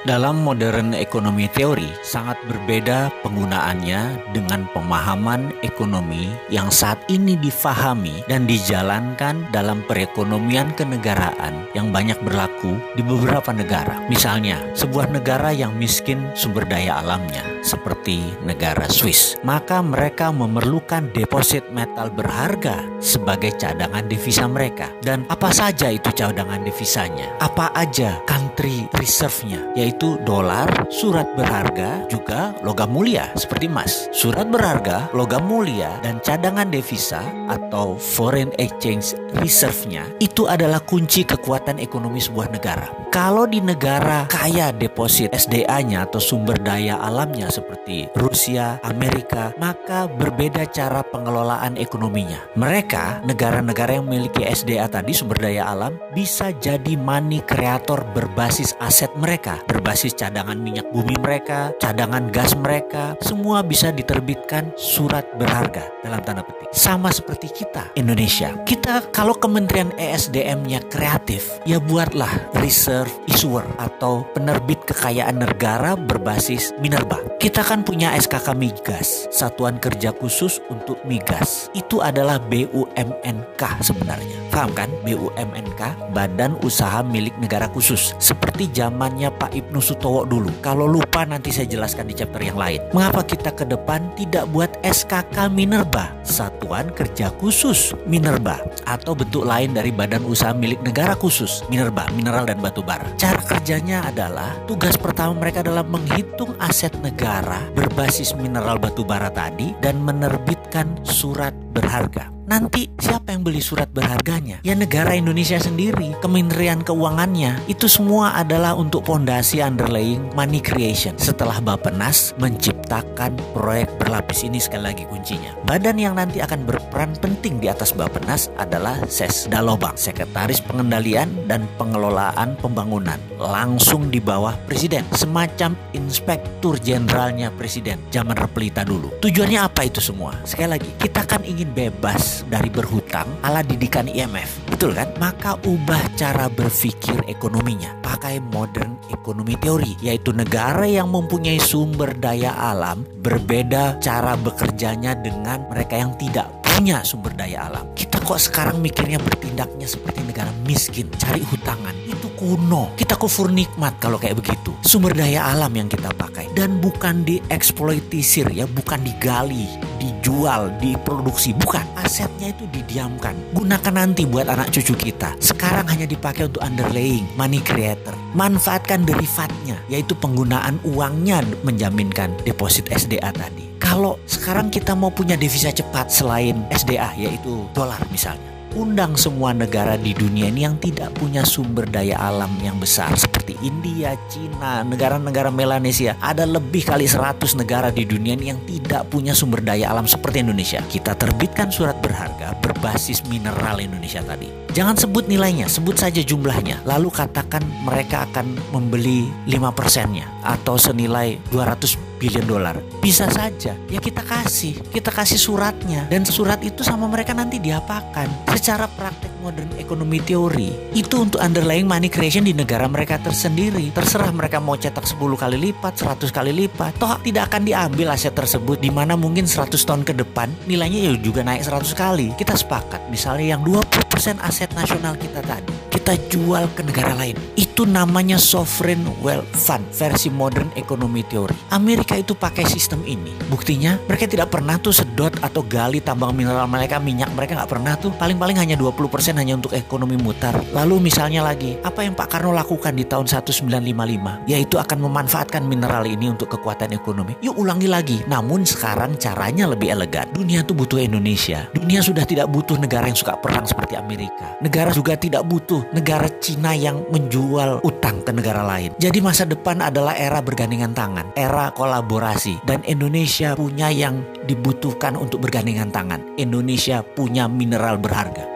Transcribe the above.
Dalam modern ekonomi teori, sangat berbeda penggunaannya dengan pemahaman ekonomi yang saat ini difahami dan dijalankan dalam perekonomian kenegaraan yang banyak berlaku di beberapa negara. Misalnya, sebuah negara yang miskin sumber daya alamnya, seperti negara Swiss, maka mereka memerlukan deposit metal berharga sebagai cadangan devisa mereka. Dan apa saja itu cadangan devisanya? Apa aja country reserve-nya? Yaitu dolar, surat berharga, juga logam mulia seperti emas. Surat berharga, logam mulia, dan cadangan devisa atau foreign exchange reserve-nya itu adalah kunci kekuatan ekonomi sebuah negara. Kalau di negara kaya deposit SDA-nya atau sumber daya alamnya seperti Rusia, Amerika, maka berbeda cara pengelolaan ekonominya. Mereka, negara-negara yang memiliki SDA tadi, sumber daya alam, bisa jadi money creator berbasis aset mereka, berbasis cadangan minyak bumi mereka, cadangan gas mereka, semua bisa diterbitkan surat berharga dalam tanda petik. Sama seperti kita, Indonesia. Kita kalau Kementerian ESDM-nya kreatif, ya buatlah reserve issuer atau penerbit kekayaan negara berbasis minerba. Kita kan punya SKK Migas, Satuan Kerja Khusus untuk Migas. Itu adalah BUMNK sebenarnya. Paham kan? BUMNK, Badan Usaha Milik Negara Khusus. Seperti zamannya Pak Ibnu Sutowo dulu. Kalau lupa nanti saya jelaskan di chapter yang lain. Mengapa kita ke depan tidak buat SKK Minerba, Satuan Kerja Khusus Minerba, atau bentuk lain dari Badan Usaha Milik Negara Khusus Minerba, mineral dan batu bara. Cara kerjanya adalah tugas pertama mereka adalah menghitung aset negara berbasis mineral batu bara tadi dan menerbitkan surat berharga. Nanti siapa yang beli surat berharganya? Ya negara Indonesia sendiri, Kementerian Keuangannya. Itu semua adalah untuk fondasi underlying money creation. Setelah Bappenas menciptakan proyek berlapis, ini sekali lagi kuncinya. Badan yang nanti akan berperan penting di atas Bappenas adalah Sesdalobang, Sekretaris Pengendalian dan Pengelolaan Pembangunan, langsung di bawah Presiden, semacam inspektur jenderalnya Presiden zaman Repelita dulu. Tujuannya apa itu semua? Sekali lagi, kita kan ingin bebas dari berhutang ala didikan IMF, betul kan? Maka ubah cara berpikir ekonominya, pakai modern ekonomi teori, yaitu negara yang mempunyai sumber daya alam berbeda cara bekerjanya dengan mereka yang tidak punya sumber daya alam. Kita kok sekarang mikirnya bertindaknya seperti negara miskin, cari hutangan. Itu kuno. Kita kufur nikmat kalau kayak begitu. Sumber daya alam yang kita pakai dan bukan dieksploitisir ya, bukan digali, dijual, diproduksi, bukan. Asetnya itu didiamkan. Gunakan nanti buat anak cucu kita. Sekarang hanya dipakai untuk underlying money creator. Manfaatkan derivatnya, yaitu penggunaan uangnya menjaminkan deposit SDA tadi. Kalau sekarang kita mau punya devisa cepat selain SDA, yaitu dolar misalnya, undang semua negara di dunia ini yang tidak punya sumber daya alam yang besar seperti India, Cina, negara-negara Melanesia. Ada lebih kali 100 negara di dunia ini yang tidak punya sumber daya alam seperti Indonesia. Kita terbitkan surat berharga berbasis mineral Indonesia tadi. Jangan sebut nilainya, sebut saja jumlahnya. Lalu katakan mereka akan membeli 5%-nya atau senilai 200 billion dolar. Bisa saja, ya kita kasih suratnya, dan surat itu sama mereka nanti diapakan. Secara praktek modern ekonomi teori, itu untuk underlying money creation di negara mereka tersendiri. Terserah mereka mau cetak 10 kali lipat, 100 kali lipat, toh tidak akan diambil aset tersebut, di mana mungkin 100 tahun ke depan nilainya ya juga naik 100 kali. Kita sepakat, misalnya yang 20% aset nasional kita tadi, kita jual ke negara lain. Itu namanya sovereign wealth fund versi modern ekonomi teori. Amerika itu pakai sistem ini. Buktinya mereka tidak pernah tuh sedot atau gali tambang mineral mereka, minyak mereka nggak pernah tuh. Paling-paling hanya 20% hanya untuk ekonomi mutar. Lalu misalnya lagi, apa yang Pak Karno lakukan di tahun 1955? Yaitu akan memanfaatkan mineral ini untuk kekuatan ekonomi. Yuk ulangi lagi. Namun sekarang caranya lebih elegan. Dunia tuh butuh Indonesia. Dunia sudah tidak butuh negara yang suka perang seperti Amerika. Negara juga tidak butuh negara Cina yang menjual utang ke negara lain. Jadi masa depan adalah era bergandengan tangan, era kolaborasi, dan Indonesia punya yang dibutuhkan untuk bergandengan tangan. Indonesia punya mineral berharga.